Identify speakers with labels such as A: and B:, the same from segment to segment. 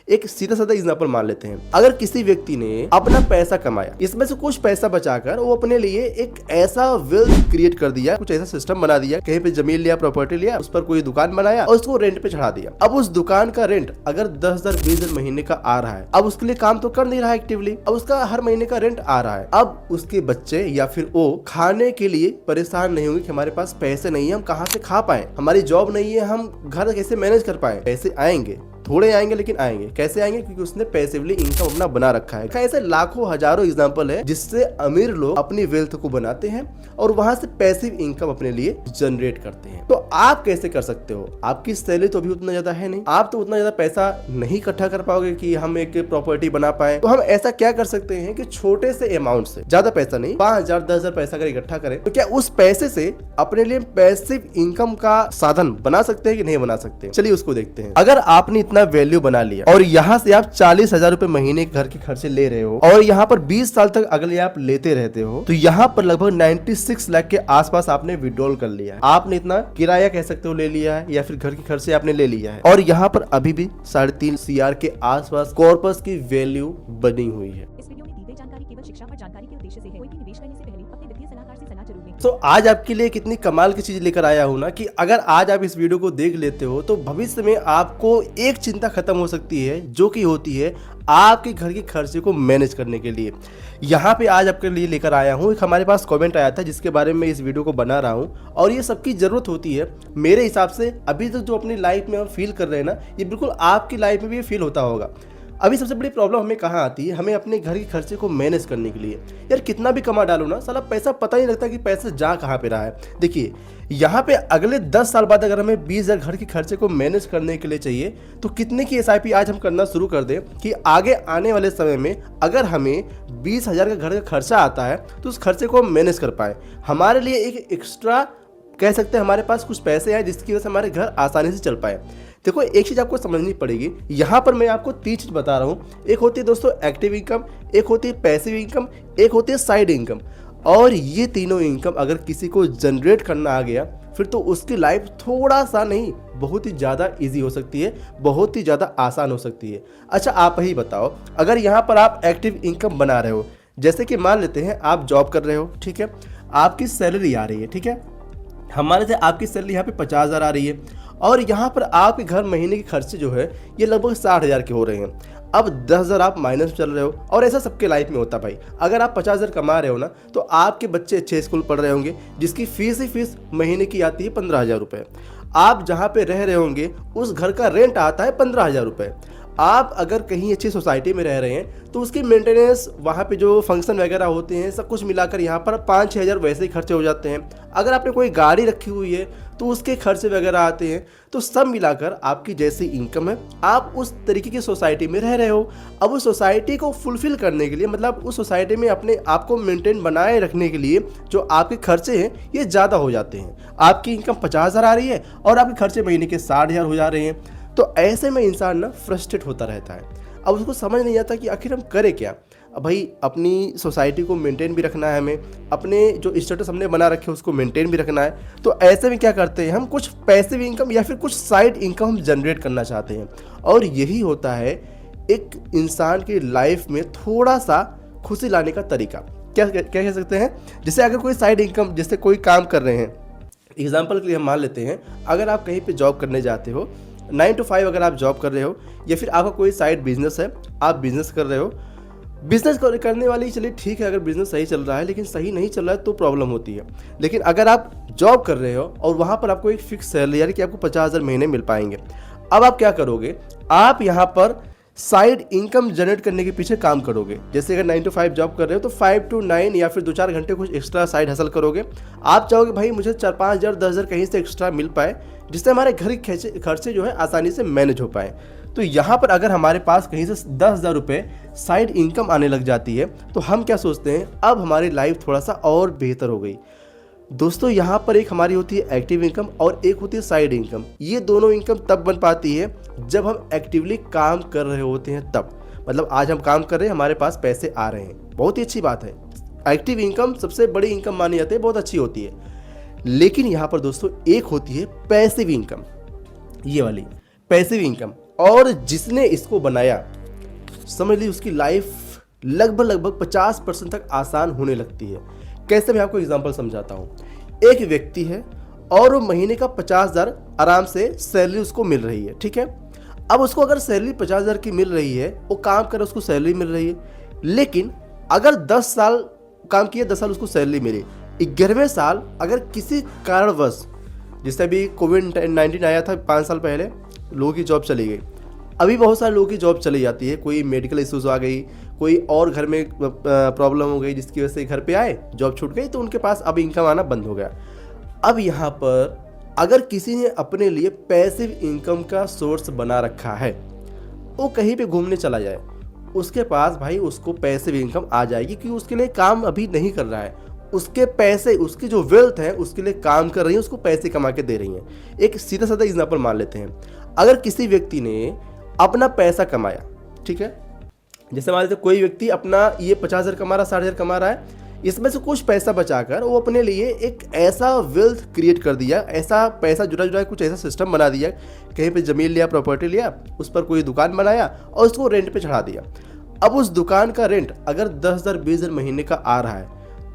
A: एक सीधा साधा एग्जांपल मान लेते हैं। अगर किसी व्यक्ति ने अपना पैसा कमाया, इसमें से कुछ पैसा बचाकर वो अपने लिए एक ऐसा वेल्थ क्रिएट कर दिया, कुछ ऐसा सिस्टम बना दिया, कहीं पे जमीन लिया, प्रॉपर्टी लिया, उस पर कोई दुकान बनाया और उसको रेंट पे चढ़ा दिया। अब उस दुकान का रेंट अगर 10,000 20,000 महीने का आ रहा है, अब उसके लिए काम तो कर नहीं रहा है एक्टिवली, अब उसका हर महीने का रेंट आ रहा है। अब उसके बच्चे या फिर वो खाने के लिए परेशान नहीं होंगे कि हमारे पास पैसे नहीं है, हम कहाँ से खा पाए, हमारी जॉब नहीं है, हम घर कैसे मैनेज कर पाए। पैसे आएंगे, थोड़े आएंगे लेकिन आएंगे। कैसे आएंगे? क्योंकि उसने पैसिवली इनकम अपना बना रखा है। ऐसे लाखों हजारों एग्जांपल है जिससे अमीर लोग अपनी वेल्थ को बनाते हैं और वहां से पैसिव इनकम अपने लिए जनरेट करते हैं। तो आप कैसे कर सकते हो? आपकी सैलरी तो अभी उतना ज्यादा है नहीं, आप तो उतना ज्यादा पैसा नहीं इकट्ठा कर पाओगे कि हम एक प्रॉपर्टी बना पाए। तो हम ऐसा क्या कर सकते हैं कि छोटे से अमाउंट से, ज्यादा पैसा नहीं, 5,000 10,000 पैसा अगर इकट्ठा करें तो क्या उस पैसे से अपने लिए पैसिव इनकम का साधन बना सकते हैं कि नहीं बना सकते? चलिए उसको देखते हैं। अगर आपने इतना वैल्यू बना लिया और यहाँ से आप 40,000 रुपए महीने के घर के खर्चे ले रहे हो और यहाँ पर 20 साल तक अगले आप लेते रहते हो, तो यहाँ पर लगभग 96 लाख के आसपास आपने विड्रॉल कर लिया है। आपने इतना किराया कह सकते हो ले लिया है या फिर घर के खर्चे आपने ले लिया है और यहाँ पर अभी भी 3.5 CR के आसपास कॉर्पस की वैल्यू बनी हुई है।
B: इस वीडियो में दी गई जानकारी केवल शिक्षा और जानकारी के उद्देश्य से है। कोई भी निवेश करने से पहले अपने वित्तीय सलाहकार से सलाह जरूर लें।
A: तो आज आपके लिए कितनी कमाल की चीज लेकर आया हूं ना कि अगर आज आप इस वीडियो को देख लेते हो तो भविष्य में आपको एक चिंता खत्म हो सकती है, जो कि होती है आपके घर के खर्चे को मैनेज करने के लिए। यहाँ पे आज आपके लिए लेकर आया हूँ, एक हमारे पास कमेंट आया था जिसके बारे में इस वीडियो को बना रहा हूँ और ये सबकी जरूरत होती है। मेरे हिसाब से अभी तक जो अपनी लाइफ में हम फील कर रहे हैं ना, ये बिल्कुल आपकी लाइफ में भी फील होता होगा। अभी सबसे बड़ी प्रॉब्लम हमें कहाँ आती है? हमें अपने घर के खर्चे को मैनेज करने के लिए यार कितना भी कमा डालो ना, साला पैसा पता ही नहीं लगता कि पैसा जा कहाँ पे रहा है। देखिए यहाँ पे अगले 10 साल बाद अगर हमें 20,000 घर के खर्चे को मैनेज करने के लिए चाहिए तो कितने की SIP आज हम करना शुरू कर दें कि आगे आने वाले समय में अगर हमें 20,000 का घर का खर्चा आता है तो उस खर्चे को हम मैनेज कर पाए। हमारे लिए एक एक्स्ट्रा कह सकते हैं हमारे पास कुछ पैसे हैं जिसकी वजह से हमारे घर आसानी से चल पाए। देखो एक चीज़ आपको समझनी पड़ेगी, यहाँ पर मैं आपको 3 चीज़ बता रहा हूँ। एक होती है दोस्तों एक्टिव इनकम, एक होती है पैसिव इनकम, एक होती है साइड इनकम। और ये तीनों इनकम अगर किसी को जनरेट करना आ गया फिर तो उसकी लाइफ थोड़ा सा नहीं बहुत ही ज़्यादा ईजी हो सकती है, बहुत ही ज़्यादा आसान हो सकती है। अच्छा आप ही बताओ, अगर यहाँ पर आप एक्टिव इनकम बना रहे हो, जैसे कि मान लेते हैं आप जॉब कर रहे हो, ठीक है, आपकी सैलरी आ रही है, ठीक है, हमारे से आपकी सैलरी यहाँ पे 50,000 आ रही है और यहाँ पर आपके घर महीने के खर्चे जो है ये लगभग 60,000 के हो रहे हैं। अब 10,000 आप माइनस चल रहे हो और ऐसा सबके लाइफ में होता भाई। अगर आप 50,000 कमा रहे हो ना तो आपके बच्चे अच्छे स्कूल पढ़ रहे होंगे जिसकी फीस ही फीस महीने की आती है 15,000 रुपये। आप जहाँ पे रह रहे होंगे उस घर का रेंट आता है 15,000 रुपये। आप अगर कहीं अच्छी सोसाइटी में रह रहे हैं तो उसकी मेंटेनेंस, वहाँ पे जो फंक्शन वगैरह होते हैं, सब कुछ मिलाकर यहाँ पर 5-6 हज़ार वैसे ही खर्चे हो जाते हैं। अगर आपने कोई गाड़ी रखी हुई है तो उसके खर्चे वगैरह आते हैं। तो सब मिलाकर आपकी जैसी इनकम है, आप उस तरीके की सोसाइटी में रह रहे हो। अब उस सोसाइटी को फुलफिल करने के लिए, मतलब उस सोसाइटी में अपने आप को मेंटेन बनाए रखने के लिए जो आपके खर्चे हैं ये ज़्यादा हो जाते हैं। आपकी इनकम 50,000 आ रही है और आपके खर्चे महीने के 60,000 हो जा रहे हैं। तो ऐसे में इंसान ना फ्रस्ट्रेट होता रहता है। अब उसको समझ नहीं आता कि आखिर हम करें क्या। अब भाई अपनी सोसाइटी को मेंटेन भी रखना है, हमें अपने जो स्टेटस हमने बना रखे उसको मेंटेन भी रखना है। तो ऐसे में क्या करते हैं हम, कुछ पैसिव इनकम या फिर कुछ साइड इनकम हम जनरेट करना चाहते हैं। और यही होता है एक इंसान की लाइफ में थोड़ा सा खुशी लाने का तरीका। क्या कह सकते हैं, जैसे अगर कोई साइड इनकम, जैसे कोई काम कर रहे हैं, एग्जाम्पल के लिए हम मान लेते हैं अगर आप कहीं पर जॉब करने जाते हो, 9 to 5 अगर आप जॉब कर रहे हो या फिर आपका कोई साइड बिजनेस है, आप बिजनेस कर रहे हो, बिजनेस करने वाली चलिए ठीक है, अगर बिजनेस सही चल रहा है, लेकिन सही नहीं चल रहा है तो प्रॉब्लम होती है। लेकिन अगर आप जॉब कर रहे हो और वहाँ पर आपको एक फिक्स सैलरी यानी कि आपको 50,000 महीने मिल पाएंगे, अब आप क्या करोगे, आप यहाँ पर साइड इनकम जनरेट करने के पीछे काम करोगे। जैसे अगर 9 to 5 जॉब कर रहे हो तो 5 to 9 या फिर 2-4 घंटे कुछ एक्स्ट्रा साइड हसल करोगे। आप चाहोगे भाई मुझे 4-5 हज़ार 10,000 कहीं से एक्स्ट्रा मिल पाए जिससे हमारे घर के खर्चे जो है आसानी से मैनेज हो पाए। तो यहाँ पर अगर हमारे पास कहीं से 10,000 रुपये साइड इनकम आने लग जाती है तो हम क्या सोचते हैं, अब हमारी लाइफ थोड़ा सा और बेहतर हो गई। दोस्तों यहाँ पर एक हमारी होती है एक्टिव इनकम और एक होती है साइड इनकम। ये दोनों इनकम तब बन पाती है जब हम एक्टिवली काम कर रहे होते हैं तब। मतलब आज हम काम कर रहे हैं, हमारे पास पैसे आ रहे हैं, बहुत ही अच्छी बात है। एक्टिव इनकम सबसे बड़ी इनकम मानी जाती है, बहुत अच्छी होती है। लेकिन यहाँ पर दोस्तों एक होती है पैसिव इनकम। ये वाली पैसिव इनकम, और जिसने इसको बनाया समझ लीजिए उसकी लाइफ लगभग 50% तक आसान होने लगती है। कैसे, मैं आपको एग्जांपल समझाता हूँ। एक व्यक्ति है और वो महीने का 50,000 आराम से सैलरी उसको मिल रही है, ठीक है। अब उसको अगर सैलरी 50,000 की मिल रही है, वो काम कर उसको सैलरी मिल रही है, लेकिन अगर 10 साल काम किया, 10 साल उसको सैलरी मिली, 11वें साल अगर किसी कारणवश, जैसे अभी कोविड-19 आया था 5 साल पहले, लोगों की जॉब चली गई। अभी बहुत सारे लोगों की जॉब चली जाती है, कोई मेडिकल इश्यूज आ गई, कोई और घर में प्रॉब्लम हो गई जिसकी वजह से घर पे आए, जॉब छूट गई, तो उनके पास अब इनकम आना बंद हो गया। अब यहाँ पर अगर किसी ने अपने लिए पैसिव इनकम का सोर्स बना रखा है, वो कहीं पे घूमने चला जाए, उसके पास भाई उसको पैसिव इनकम आ जाएगी, क्योंकि उसके लिए काम अभी नहीं कर रहा है, उसके पैसे, उसकी जो वेल्थ है उसके लिए काम कर रही है, उसको पैसे कमा के दे रही हैं। एक सीधा साधा एग्जांपल मान लेते हैं। अगर किसी व्यक्ति ने अपना पैसा कमाया, ठीक है, जैसे मान लेते कोई व्यक्ति अपना ये 50,000 कमा रहा, 60,000 कमा रहा है, इसमें से कुछ पैसा बचाकर वो अपने लिए एक ऐसा वेल्थ क्रिएट कर दिया, ऐसा पैसा जुड़ा कुछ ऐसा सिस्टम बना दिया, कहीं पे ज़मीन लिया, प्रॉपर्टी लिया, उस पर कोई दुकान बनाया और उसको रेंट पे चढ़ा दिया। अब उस दुकान का रेंट अगर 10,000 20,000 महीने का आ रहा है,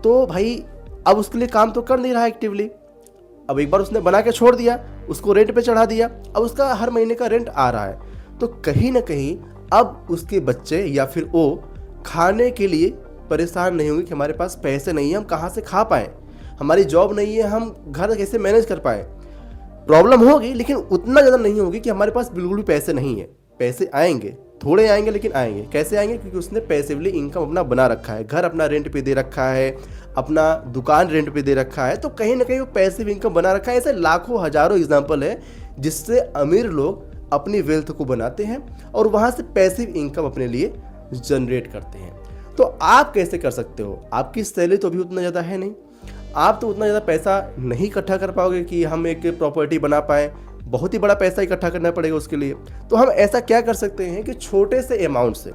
A: तो भाई अब उसके लिए काम तो कर नहीं रहा एक्टिवली। अब एक बार उसने बना के छोड़ दिया, उसको रेंट पे चढ़ा दिया, अब उसका हर महीने का रेंट आ रहा है, तो कहीं ना कहीं अब उसके बच्चे या फिर वो खाने के लिए परेशान नहीं होंगे कि हमारे पास पैसे नहीं है, हम कहाँ से खा पाएँ, हमारी जॉब नहीं है, हम घर कैसे मैनेज कर पाएँ। प्रॉब्लम होगी लेकिन उतना ज़्यादा नहीं होगी कि हमारे पास बिल्कुल भी पैसे नहीं है। पैसे आएंगे, थोड़े आएंगे, लेकिन आएंगे। कैसे आएंगे? क्योंकि उसने पैसिवली इनकम अपना बना रखा है, घर अपना रेंट पे दे रखा है, अपना दुकान रेंट पे दे रखा है, तो कहीं ना कहीं वो पैसिव इनकम बना रखा है। ऐसे लाखों हजारों एग्जाम्पल है जिससे अमीर लोग अपनी वेल्थ को बनाते हैं और वहाँ से पैसिव इनकम अपने लिए जनरेट करते हैं। तो आप कैसे कर सकते हो? आपकी सैलरी तो अभी उतना ज़्यादा है नहीं, आप तो उतना ज़्यादा पैसा नहीं इकट्ठा कर पाओगे कि हम एक प्रॉपर्टी बना पाएँ, बहुत ही बड़ा पैसा इकट्ठा करना पड़ेगा उसके लिए। तो हम ऐसा क्या कर सकते हैं कि छोटे से अमाउंट से,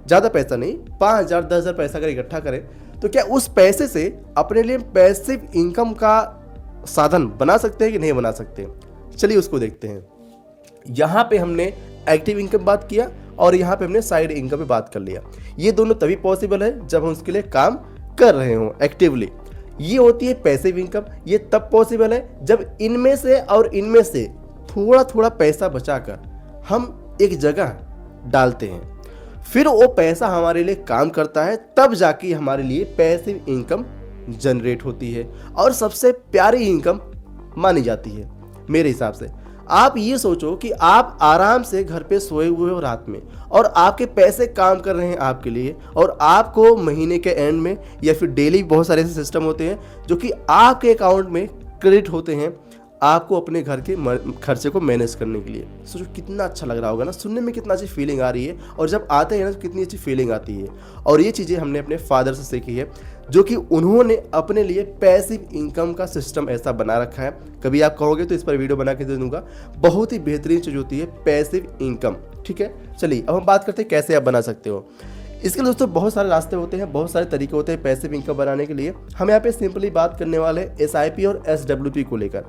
A: ज़्यादा पैसा नहीं, 5,000 10,000 पैसा अगर इकट्ठा करें तो क्या उस पैसे से अपने लिए पैसिव इनकम का साधन बना सकते हैं कि नहीं बना सकते? चलिए उसको देखते हैं। यहाँ पे हमने एक्टिव इनकम बात किया और यहाँ पे हमने साइड इनकम पे बात कर लिया। ये दोनों तभी पॉसिबल है जब हम उसके लिए काम कर रहे हों एक्टिवली। ये होती है पैसिव इनकम। ये तब पॉसिबल है जब इनमें से और इनमें से थोड़ा थोड़ा पैसा बचाकर हम एक जगह डालते हैं, फिर वो पैसा हमारे लिए काम करता है, तब जाके हमारे लिए पैसिव इनकम जनरेट होती है और सबसे प्यारी इनकम मानी जाती है मेरे हिसाब से। आप ये सोचो कि आप आराम से घर पे सोए हुए हो रात में और आपके पैसे काम कर रहे हैं आपके लिए, और आपको महीने के एंड में या फिर डेली बहुत सारे ऐसे सिस्टम होते हैं जो कि आपके अकाउंट में क्रेडिट होते हैं आपको अपने घर के खर्चे को मैनेज करने के लिए। सोचो कितना अच्छा लग रहा होगा ना, सुनने में कितना अच्छी फीलिंग आ रही है, और जब आते हैं ना तो कितनी अच्छी फीलिंग आती है। और ये चीज़ें हमने अपने फादर से सीखी है, जो कि उन्होंने अपने लिए पैसिव इनकम का सिस्टम ऐसा बना रखा है। कभी आप कहोगे तो इस पर वीडियो बना के दे दूंगा। बहुत ही बेहतरीन चीज़ होती है पैसिव इनकम, ठीक है। चलिए अब हम बात करते हैं कैसे आप बना सकते हो। इसके लिए दोस्तों बहुत सारे रास्ते होते हैं, बहुत सारे तरीके होते हैं पैसिव इनकम बनाने के लिए। हम यहाँ पे सिंपली बात करने वाले हैं SIP और SWP को लेकर।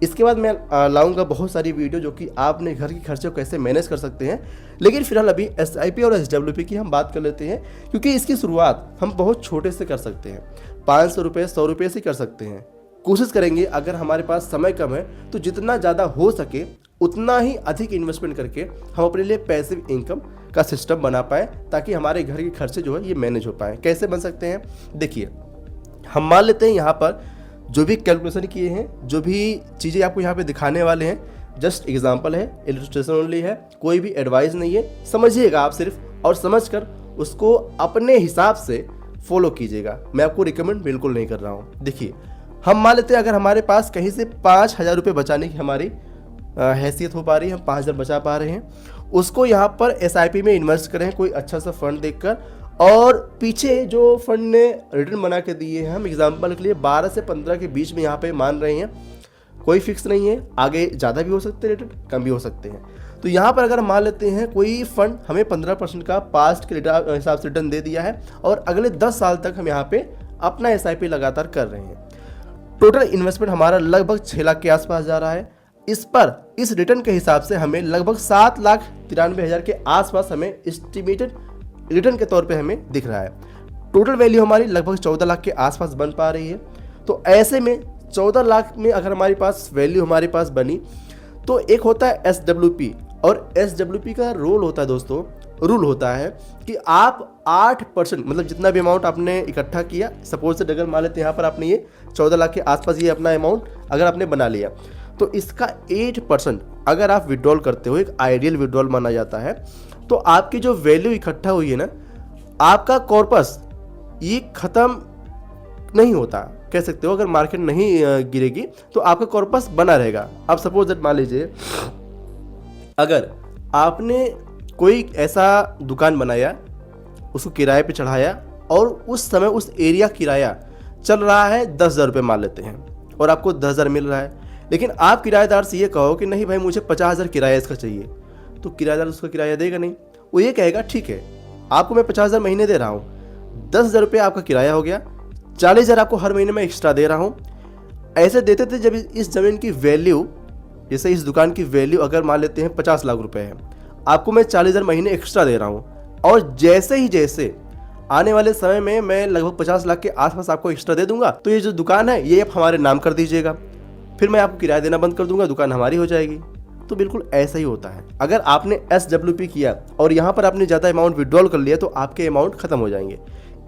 A: इसके बाद मैं लाऊंगा बहुत सारी वीडियो जो कि आपने घर के खर्चे को कैसे मैनेज कर सकते हैं, लेकिन फिलहाल अभी SIP और SWP की हम बात कर लेते हैं, क्योंकि इसकी शुरुआत हम बहुत छोटे से कर सकते हैं। 500 रुपये 100 रुपये से कर सकते हैं। कोशिश करेंगे अगर हमारे पास समय कम है तो जितना ज़्यादा हो सके उतना ही अधिक इन्वेस्टमेंट करके हम अपने लिए पैसिव इनकम का सिस्टम बना पाएँ, ताकि हमारे घर के खर्चे जो है ये मैनेज हो पाएँ। कैसे बन सकते हैं देखिए, हम मान लेते हैं यहाँ पर जो भी कैलकुलेशन किए हैं, जो भी चीज़ें आपको यहाँ पे दिखाने वाले हैं, जस्ट एग्जांपल है, इलस्ट्रेशन ओनली है, कोई भी एडवाइस नहीं है। समझिएगा आप सिर्फ, और समझकर उसको अपने हिसाब से फॉलो कीजिएगा। मैं आपको रिकमेंड बिल्कुल नहीं कर रहा हूँ। देखिए हम मान लेते हैं अगर हमारे पास कहीं से 5,000 रुपये बचाने की हमारी हैसियत हो पा रही है, हम 5,000 बचा पा रहे हैं, उसको यहाँ पर SIP में इन्वेस्ट करें कोई अच्छा सा फंड देखकर, और पीछे जो फंड ने रिटर्न बना के दिए हैं, हम एग्जांपल के लिए 12 से 15 के बीच में यहाँ पे मान रहे हैं, कोई फिक्स नहीं है, आगे ज़्यादा भी हो सकते हैं रिटर्न, कम भी हो सकते हैं। तो यहाँ पर अगर मान लेते हैं कोई फंड हमें 15% का पास्ट के हिसाब से रिटर्न दे दिया है, और अगले 10 साल तक हम यहाँ पे अपना SIP लगातार कर रहे हैं। टोटल इन्वेस्टमेंट हमारा लगभग 6 लाख के आसपास जा रहा है। इस पर इस रिटर्न के हिसाब से हमें लगभग 7,93,000 के आसपास हमें एस्टिमेटेड रिटर्न के तौर पे हमें दिख रहा है। टोटल वैल्यू हमारी लगभग 14 लाख के आसपास बन पा रही है। तो ऐसे में 14 लाख में अगर हमारे पास वैल्यू हमारे पास बनी तो एक होता है SWP, और SWP का रोल होता है दोस्तों, रूल होता है कि आप 8% मतलब जितना भी अमाउंट आपने इकट्ठा किया, सपोज से अगर मान लेते हैं यहाँ पर आपने ये 14 लाख के आसपास ये अपना अमाउंट अगर आपने बना लिया, तो इसका 8% अगर आप विड्रॉल करते हो, एक आइडियल विड्रॉल माना जाता है, तो आपकी जो वैल्यू इकट्ठा हुई है ना, आपका कॉर्पस ये खत्म नहीं होता, कह सकते हो। अगर मार्केट नहीं गिरेगी तो आपका कॉर्पस बना रहेगा। आप सपोज दैट मान लीजिए अगर आपने कोई ऐसा दुकान बनाया, उसको किराए पे चढ़ाया, और उस समय उस एरिया किराया चल रहा है 10,000 रुपये मान लेते हैं, और आपको 10,000 मिल रहा है, लेकिन आप किराएदार से ये कहो कि नहीं भाई मुझे 50,000 किराया इसका चाहिए, तो किराएदार उसका किराया देगा नहीं। वो ये कहेगा ठीक है आपको मैं 50,000 महीने दे रहा हूँ, 10,000 रुपये आपका किराया हो गया, 40,000 आपको हर महीने में एक्स्ट्रा दे रहा हूँ। ऐसे देते थे जब इस ज़मीन की वैल्यू, जैसे इस दुकान की वैल्यू अगर मान लेते हैं 50 लाख रुपए है, आपको मैं 40,000 महीने एक्स्ट्रा दे रहा हूँ, और जैसे आने वाले समय में मैं लगभग 50 लाख के आसपास आपको एक्स्ट्रा दे दूंगा, तो ये जो दुकान है ये आप हमारे नाम कर दीजिएगा, फिर मैं आपको किराया देना बंद कर दूंगा, दुकान हमारी हो जाएगी। तो बिल्कुल ऐसा ही होता है। अगर आपने SWP किया और यहाँ पर आपने ज़्यादा अमाउंट विड्रॉल कर लिया तो आपके अमाउंट खत्म हो जाएंगे।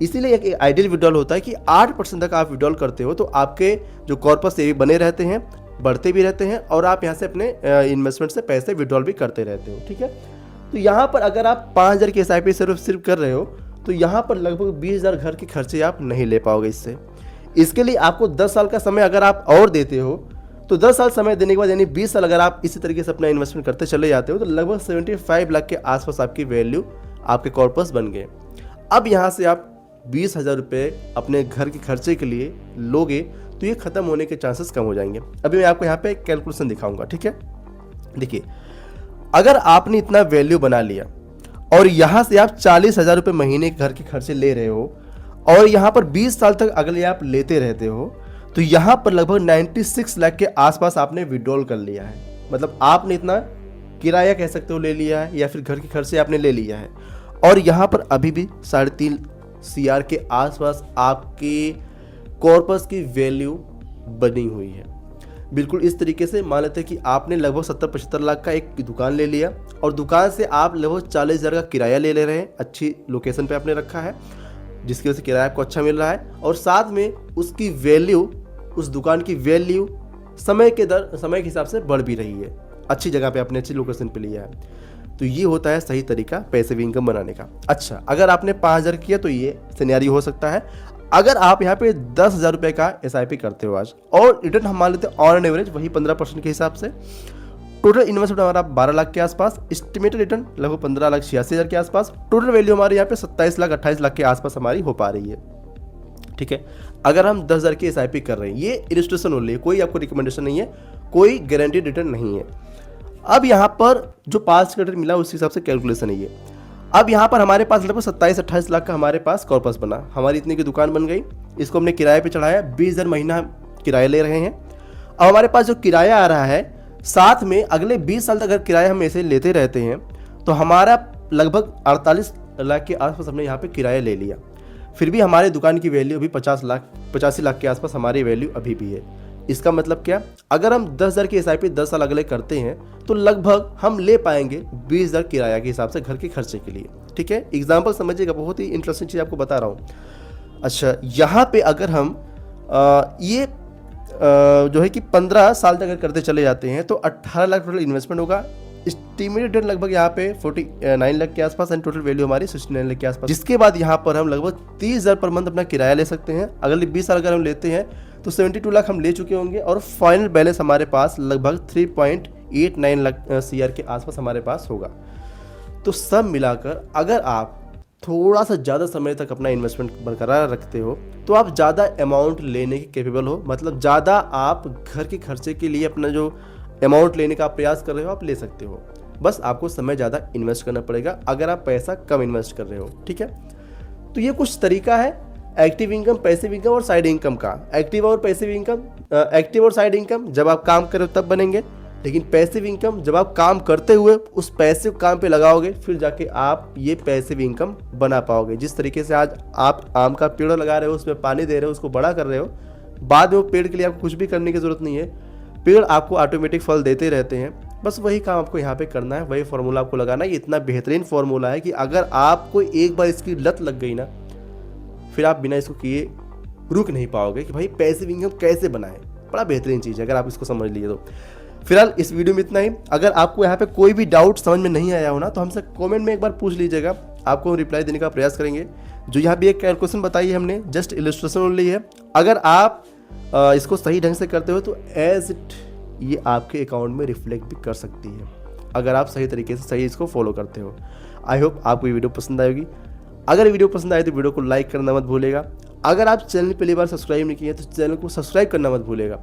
A: इसीलिए एक आइडियल विड्रॉल होता है कि 8% तक आप विड्रॉल करते हो तो आपके जो कॉर्पस ये भी बने रहते हैं, बढ़ते भी रहते हैं, और आप यहाँ से अपने इन्वेस्टमेंट से पैसे विड्रॉल भी करते रहते हो। ठीक है, तो यहाँ पर अगर आप 5,000 की SIP सिर्फ कर रहे हो तो यहाँ पर लगभग 20,000 घर के खर्चे आप नहीं ले पाओगे इससे। इसके लिए आपको 10 साल का समय अगर आप और देते हो तो 10 साल समय देने के बाद यानी 20 साल अगर आप इसी तरीके से अपना इन्वेस्टमेंट करते चले जाते हो तो लगभग 75 लाख के आसपास आपकी वैल्यू, आपके कॉर्पस बन गए। अब यहाँ से आप 20,000 रुपये अपने घर के खर्चे के लिए लोगे तो ये खत्म होने के चांसेस कम हो जाएंगे। अभी मैं आपको यहाँ पे कैलकुलेशन दिखाऊंगा। ठीक है, देखिए अगर आपने इतना वैल्यू बना लिया और यहाँ से आप 40,000 रुपये महीने के घर के खर्चे ले रहे हो और यहाँ पर 20 साल तक अगले आप लेते रहते हो, तो यहाँ पर लगभग 96 लाख के आसपास आपने विड्रॉल कर लिया है। मतलब आपने इतना किराया कह सकते हो ले लिया है, या फिर घर के खर्चे आपने ले लिया है, और यहाँ पर अभी भी 3.5 CR के आसपास आपके कॉर्पस की वैल्यू बनी हुई है। बिल्कुल इस तरीके से मान लेते हैं कि आपने लगभग 70-75 लाख का एक दुकान ले लिया और दुकान से आप लगभग 40,000 का किराया ले रहे हैं, अच्छी लोकेशन पे आपने रखा है जिसकी वजह से किराया आपको अच्छा मिल रहा है, और साथ में उसकी वैल्यू, उस दुकान की वैल्यू समय के हिसाब से बढ़ भी रही है, अच्छी जगह पे आपने अच्छी लोकेशन पे लिया है। तो ये होता है सही तरीका पैसिव इनकम बनाने का। अच्छा, अगर आपने 5,000 किया तो ये सिनेरियो हो सकता है। अगर आप यहाँ पे 10,000 रुपये का SIP करते हो आज, और रिटर्न हम मान लेते हैं ऑन एवरेज वही 15% के हिसाब से, टोटल इन्वेस्टमेंट हमारा 12 लाख के आसपास, एस्टिमेटेड रिटर्न लगभग 15,86,000 के आसपास, टोटल वैल्यू हमारे यहाँ पे 27,28 लाख के आसपास हमारी हो पा रही है। ठीक है, अगर हम 10,000 की SIP कर रहे हैं, ये इलस्ट्रेशन हो रही है, कोई आपको रिकमेंडेशन नहीं है, कोई गारंटीड रिटर्न नहीं है। अब यहाँ पर जो 5 रिटर्न मिला उस हिसाब से कैलकुलेशन है ये। अब यहाँ पर हमारे पास लगभग 27-28 लाख का हमारे पास कॉर्पस बना, हमारी इतनी की दुकान बन गई, इसको हमने किराए पे चढ़ाया, 20,000 महीना किराया ले रहे हैं। अब हमारे पास जो किराया आ रहा है, साथ में अगले 20 साल तक अगर किराया हम ऐसे लेते रहते हैं तो हमारा लगभग 48 लाख के आसपास हमने यहाँ पे किराया ले लिया। फिर भी हमारे दुकान की वैल्यू अभी 85 लाख के आसपास हमारी वैल्यू अभी भी है। इसका मतलब क्या, अगर हम 10,000 की SIP 10 साल अगले करते हैं तो लगभग हम ले पाएंगे 20,000 किराया के हिसाब से घर के खर्चे के लिए। ठीक है, एग्जाम्पल समझिएगा, बहुत ही इंटरेस्टिंग चीज़ आपको बता रहा हूँ। अच्छा, यहाँ पे अगर हम ये जो है कि 15 साल तक अगर करते चले जाते हैं तो 18 लाख टोटल इन्वेस्टमेंट होगा। एस्टिमेटेड रिटर्न लगभग यहाँ पे 49 लाख के आसपास एंड टोटल वैल्यू हमारी 69 लाख के आसपास, जिसके बाद यहाँ पर हम लगभग 30,000 पर मंथ अपना किराया ले सकते हैं। अगले 20 साल अगर हम लेते हैं तो 72 लाख हम ले चुके होंगे, और फाइनल बैलेंस हमारे पास लगभग 3.89 लाख CR के आसपास हमारे पास होगा। तो सब मिलाकर अगर आप थोड़ा सा ज़्यादा समय तक अपना इन्वेस्टमेंट बरकरार रखते हो तो आप ज़्यादा अमाउंट लेने के कैपेबल हो, मतलब ज़्यादा आप घर के खर्चे के लिए अपना जो अमाउंट लेने का प्रयास कर रहे हो आप ले सकते हो। बस आपको समय ज़्यादा इन्वेस्ट करना पड़ेगा अगर आप पैसा कम इन्वेस्ट कर रहे हो। ठीक है, तो ये कुछ तरीका है एक्टिव इनकम, पैसिव इनकम और साइड इनकम का। एक्टिव और पैसिव इनकम, एक्टिव और साइड इनकम जब आप काम करो तब बनेंगे, लेकिन पैसिव इनकम जब आप काम करते हुए उस पैसिव काम पे लगाओगे, फिर जाके आप ये पैसिव इनकम बना पाओगे। जिस तरीके से आज आप आम का पेड़ लगा रहे हो, उसमें पानी दे रहे हो, उसको बड़ा कर रहे हो, बाद में वो पेड़ के लिए आपको कुछ भी करने की ज़रूरत नहीं है, पेड़ आपको ऑटोमेटिक फल देते रहते हैं। बस वही काम आपको यहाँ पे करना है, वही फार्मूला आपको लगाना है। ये इतना बेहतरीन फार्मूला है कि अगर आपको एक बार इसकी लत लग गई ना, फिर आप बिना इसको किए रुक नहीं पाओगे कि भाई पैसिव इनकम कैसे बनाएं। बड़ा बेहतरीन चीज़ है अगर आप इसको समझ लिए तो। फिलहाल इस वीडियो में इतना ही। अगर आपको यहाँ पे कोई भी डाउट समझ में नहीं आया हो ना, तो हमसे कमेंट में एक बार पूछ लीजिएगा, आपको हम रिप्लाई देने का प्रयास करेंगे। जो यहाँ भी एक कैलकुलेशन बताई है हमने, जस्ट इलस्ट्रेशन ओनली है। अगर आप इसको सही ढंग से करते हो तो एज इट ये आपके अकाउंट में रिफ्लेक्ट भी कर सकती है, अगर आप सही तरीके से सही इसको फॉलो करते हो। आई होप आपको ये वीडियो पसंद आएगी। अगर वीडियो पसंद आए तो वीडियो को लाइक करना मत भूलेगा। अगर आप चैनल पहली बार सब्सक्राइब नहीं किए तो चैनल को सब्सक्राइब करना मत भूलेगा।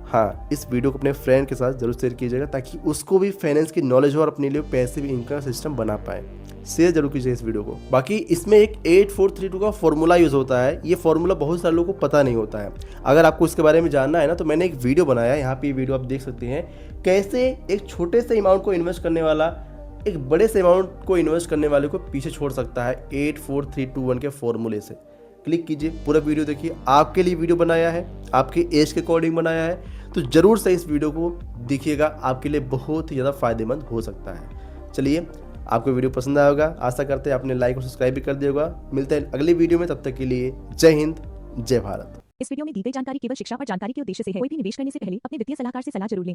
A: हाँ, इस वीडियो को अपने फ्रेंड के साथ जरूर शेयर कीजिएगा ताकि उसको भी फाइनेंस की नॉलेज हो और अपने लिए पैसिव इनकम सिस्टम बना पाए। शेयर जरूर कीजिए इस वीडियो को। बाकी इसमें एक 8432 का फॉर्मूला यूज़ होता है। ये फॉर्मूला बहुत सारे लोगों को पता नहीं होता है। अगर आपको इसके बारे में जानना है ना, तो मैंने एक वीडियो बनाया है, यहाँ पे वीडियो आप देख सकते हैं, कैसे एक छोटे से अमाउंट को इन्वेस्ट करने वाला एक बड़े से अमाउंट को इन्वेस्ट करने वाले को पीछे छोड़ सकता है 84321 के फॉर्मूले से। क्लिक कीजिए, पूरा वीडियो देखिए। आपके लिए वीडियो बनाया है, आपके एज के अकॉर्डिंग बनाया है, तो ज़रूर से इस वीडियो को देखिएगा, आपके लिए बहुत ही ज़्यादा फायदेमंद हो सकता है। चलिए, आपको वीडियो पसंद आया होगा, आशा करते हैं आपने लाइक और सब्सक्राइब भी कर दिया होगा। मिलते हैं अगली वीडियो में, तब तक के लिए जय हिंद, जय भारत।
B: इस वीडियो में दी गई जानकारी केवल शिक्षा और जानकारी के उद्देश्य से है। कोई भी निवेश करने से पहले अपने वित्तीय सलाहकार से सलाह जरूर लें।